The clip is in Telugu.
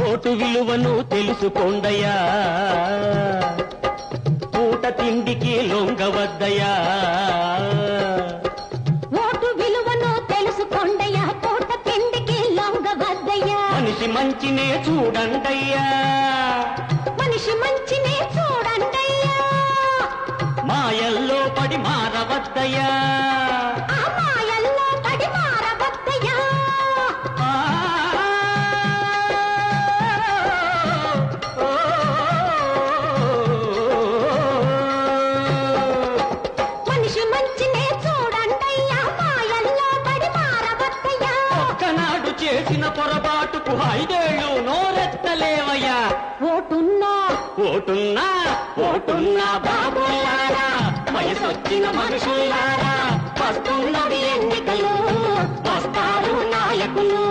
ఓటు విలువను తెలుసుకోండయ్యా, పూట తిండికి లొంగవద్దయ్యా. ఓటు విలువను తెలుసుకోండయ్యా, పూట తిండికి లొంగవద్దయ్యా. మనిషి మంచినే చూడండయ్యా, మనిషి మంచినే చూడండయ్యా. మాయల్లో పడి మారవద్దయ్యా, ఆ మాయల్లో పడి మారవద్దయ్యా. మనిషి మంచినే చూడండయ్యా, మాయల్లో పడి మారవద్దయ్యా. ఒక్కనాడు చేసిన పొరపాటుకు 5 ఏళ్ళు నోరెత్తలేవయ్యా. ఓటున్నా ఓటున్నా ఓటున్నా బాబులారా, వయసొచ్చిన మనుషులారా, వస్తున్నవి ఎన్నికలు, వస్తారు నాయకులు.